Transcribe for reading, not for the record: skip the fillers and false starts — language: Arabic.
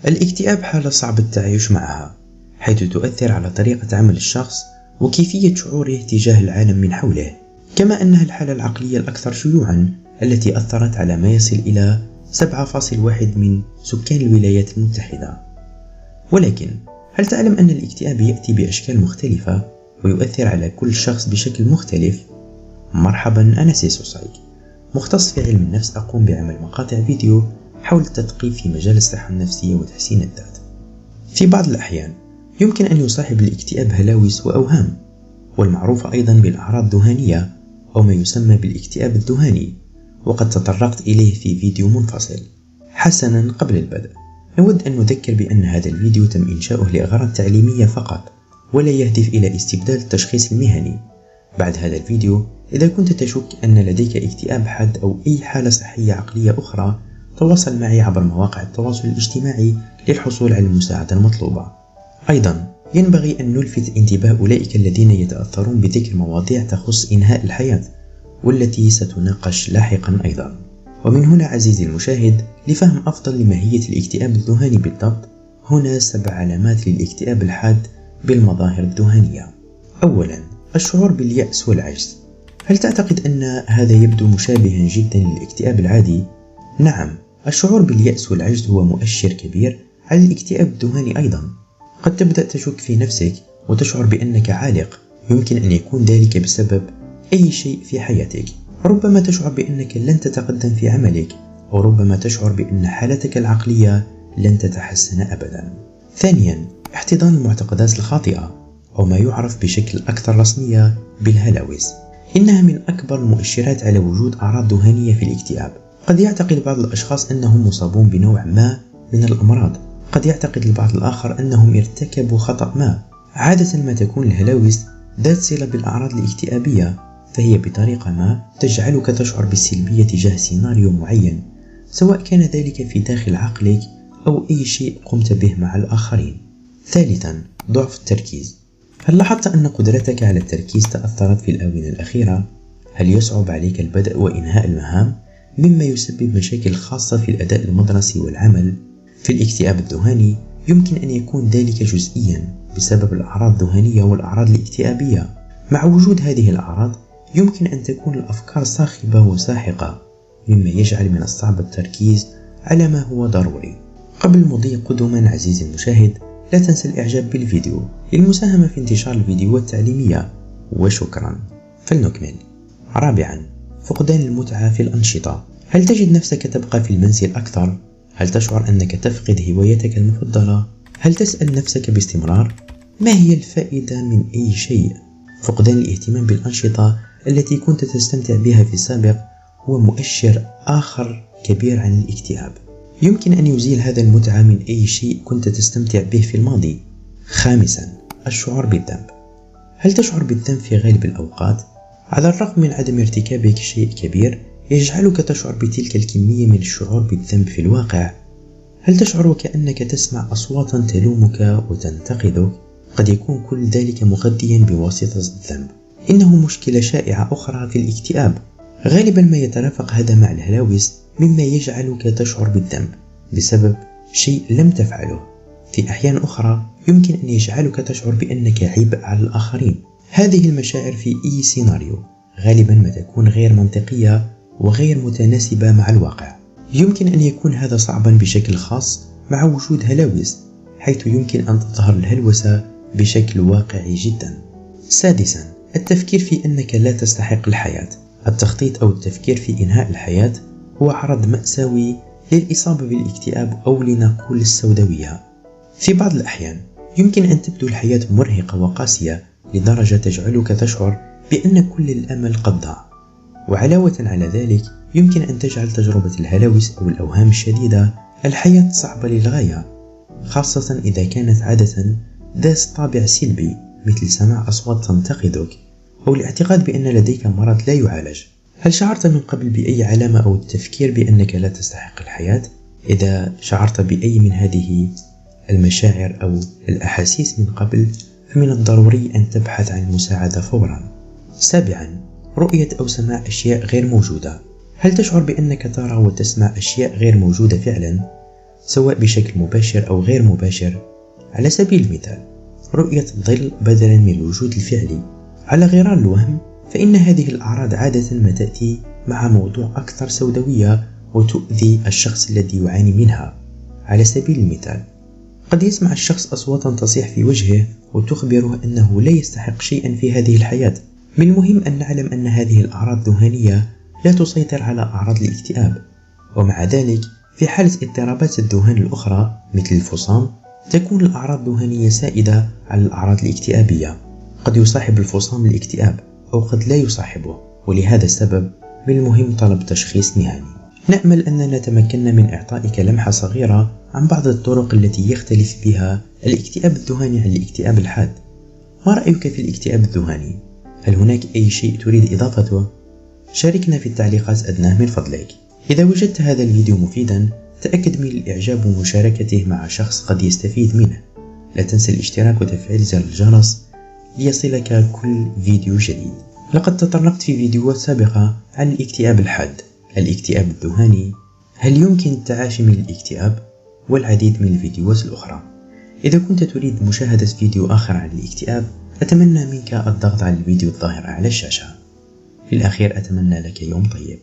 الاكتئاب حالة صعب التعايش معها، حيث تؤثر على طريقة عمل الشخص وكيفية شعوره تجاه العالم من حوله، كما أنها الحالة العقلية الأكثر شيوعا التي أثرت على ما يصل إلى 7.1 من سكان الولايات المتحدة. ولكن هل تعلم أن الاكتئاب يأتي بأشكال مختلفة ويؤثر على كل شخص بشكل مختلف؟ مرحبا، أنا سيسو سايك، مختص في علم النفس، أقوم بعمل مقاطع فيديو حول التثقيف في مجال الصحة النفسية وتحسين الذات. في بعض الأحيان يمكن أن يصاحب الاكتئاب هلاوس وأوهام، والمعروف أيضا بالأعراض الذهانية أو ما يسمى بالاكتئاب الذهاني، وقد تطرقت إليه في فيديو منفصل. حسنا، قبل البدء نود أن نذكر بأن هذا الفيديو تم إنشاؤه لأغراض تعليمية فقط، ولا يهدف إلى استبدال التشخيص المهني. بعد هذا الفيديو إذا كنت تشك أن لديك اكتئاب حاد أو أي حالة صحية عقلية أخرى، تواصل معي عبر مواقع التواصل الاجتماعي للحصول على المساعدة المطلوبة. أيضا ينبغي أن نلفت انتباه أولئك الذين يتأثرون بذكر مواضيع تخص إنهاء الحياة، والتي ستناقش لاحقا أيضا. ومن هنا عزيزي المشاهد، لفهم أفضل لماهية الاكتئاب الذهاني بالضبط، هنا 7 علامات للاكتئاب الحاد بالمظاهر الذهانية. أولا، الشعور باليأس والعجز. هل تعتقد أن هذا يبدو مشابها جدا للاكتئاب العادي؟ نعم، الشعور باليأس والعجز هو مؤشر كبير على الاكتئاب الذهاني أيضا. قد تبدأ تشك في نفسك وتشعر بأنك عالق، يمكن أن يكون ذلك بسبب أي شيء في حياتك. ربما تشعر بأنك لن تتقدم في عملك، أو ربما تشعر بأن حالتك العقلية لن تتحسن أبدا. ثانيا، احتضان المعتقدات الخاطئة، أو ما يعرف بشكل أكثر رسمية بالهلاوس. إنها من أكبر المؤشرات على وجود أعراض ذهانية في الاكتئاب. قد يعتقد بعض الأشخاص أنهم مصابون بنوع ما من الأمراض، قد يعتقد البعض الآخر أنهم ارتكبوا خطأ ما. عادة ما تكون الهلاوس ذات صلة بالأعراض الاكتئابية، فهي بطريقة ما تجعلك تشعر بالسلبية تجاه سيناريو معين، سواء كان ذلك في داخل عقلك أو أي شيء قمت به مع الآخرين. ثالثا، ضعف التركيز. هل لاحظت أن قدرتك على التركيز تأثرت في الآونة الأخيرة؟ هل يصعب عليك البدء وإنهاء المهام، مما يسبب مشاكل خاصة في الأداء المدرسي والعمل؟ في الاكتئاب الذهاني يمكن أن يكون ذلك جزئيا بسبب الأعراض الذهانية والأعراض الاكتئابية. مع وجود هذه الأعراض يمكن أن تكون الأفكار صاخبة وساحقة، مما يجعل من الصعب التركيز على ما هو ضروري. قبل المضي قدما عزيزي المشاهد، لا تنسى الإعجاب بالفيديو للمساهمة في انتشار الفيديوهات التعليمية، وشكرا. فلنكمل. رابعا، فقدان المتعة في الأنشطة. هل تجد نفسك تبقى في المنزل أكثر؟ هل تشعر أنك تفقد هوايتك المفضلة؟ هل تسأل نفسك باستمرار ما هي الفائدة من أي شيء؟ فقدان الاهتمام بالأنشطة التي كنت تستمتع بها في السابق هو مؤشر آخر كبير عن الاكتئاب. يمكن أن يزيل هذا المتعة من أي شيء كنت تستمتع به في الماضي. خامسا، الشعور بالذنب. هل تشعر بالذنب في غالب الأوقات؟ على الرغم من عدم ارتكابك شيء كبير يجعلك تشعر بتلك الكمية من الشعور بالذنب في الواقع. هل تشعر وكأنك تسمع أصواتا تلومك وتنتقدك؟ قد يكون كل ذلك مغذيا بواسطة الذنب. إنه مشكلة شائعة أخرى في الاكتئاب. غالبا ما يترافق هذا مع الهلاوس، مما يجعلك تشعر بالذنب بسبب شيء لم تفعله. في أحيان أخرى يمكن أن يجعلك تشعر بأنك عبء على الآخرين. هذه المشاعر في أي سيناريو غالبا ما تكون غير منطقية وغير متناسبة مع الواقع. يمكن أن يكون هذا صعبا بشكل خاص مع وجود هلاوس، حيث يمكن أن تظهر الهلوسة بشكل واقعي جدا. سادسا، التفكير في أنك لا تستحق الحياة. التخطيط أو التفكير في إنهاء الحياة هو عرض مأساوي للإصابة بالاكتئاب، أو لنقول السوداوية. في بعض الأحيان يمكن أن تبدو الحياة مرهقة وقاسية لدرجة تجعلك تشعر بأن كل الأمل قد ضاع. وعلاوة على ذلك يمكن أن تجعل تجربة الهلاوس أو الأوهام الشديدة الحياة صعبة للغاية، خاصة إذا كانت عادة ذات طابع سلبي، مثل سماع أصوات تنتقدك أو الاعتقاد بأن لديك مرض لا يعالج. هل شعرت من قبل بأي علامة أو التفكير بأنك لا تستحق الحياة؟ إذا شعرت بأي من هذه المشاعر أو الأحاسيس من قبل، فمن الضروري أن تبحث عن المساعدة فورا. سابعا، رؤية أو سماع أشياء غير موجودة. هل تشعر بأنك ترى وتسمع أشياء غير موجودة فعلا، سواء بشكل مباشر أو غير مباشر. على سبيل المثال رؤية الظل بدلا من الوجود الفعلي. على غرار الوهم فإن هذه الأعراض عادة ما تأتي مع موضوع أكثر سوداوية وتؤذي الشخص الذي يعاني منها. على سبيل المثال قد يسمع الشخص أصواتا تصيح في وجهه وتخبره أنه لا يستحق شيئا في هذه الحياة. من المهم أن نعلم أن هذه الأعراض الذهانية لا تسيطر على أعراض الاكتئاب، ومع ذلك في حالة اضطرابات الذهان الأخرى مثل الفصام تكون الأعراض الذهانية سائدة على الأعراض الاكتئابية. قد يصاحب الفصام الاكتئاب أو قد لا يصاحبه، ولهذا السبب من المهم طلب تشخيص نهائي. نأمل أننا تمكنا من إعطائك لمحة صغيرة عن بعض الطرق التي يختلف بها الاكتئاب الذهاني عن الاكتئاب الحاد. ما رأيك في الاكتئاب الذهاني؟ هل هناك أي شيء تريد إضافته؟ شاركنا في التعليقات أدناه من فضلك. إذا وجدت هذا الفيديو مفيدا تأكد من الإعجاب ومشاركته مع شخص قد يستفيد منه. لا تنسى الاشتراك وتفعيل زر الجرس ليصلك كل فيديو جديد. لقد تطرقت في فيديوهات سابقة عن الاكتئاب الحاد، الاكتئاب الذهاني، هل يمكن التعافي من الاكتئاب، والعديد من الفيديوهات الأخرى. إذا كنت تريد مشاهدة فيديو آخر عن الاكتئاب أتمنى منك الضغط على الفيديو الظاهر على الشاشة. في الأخير أتمنى لك يوم طيب.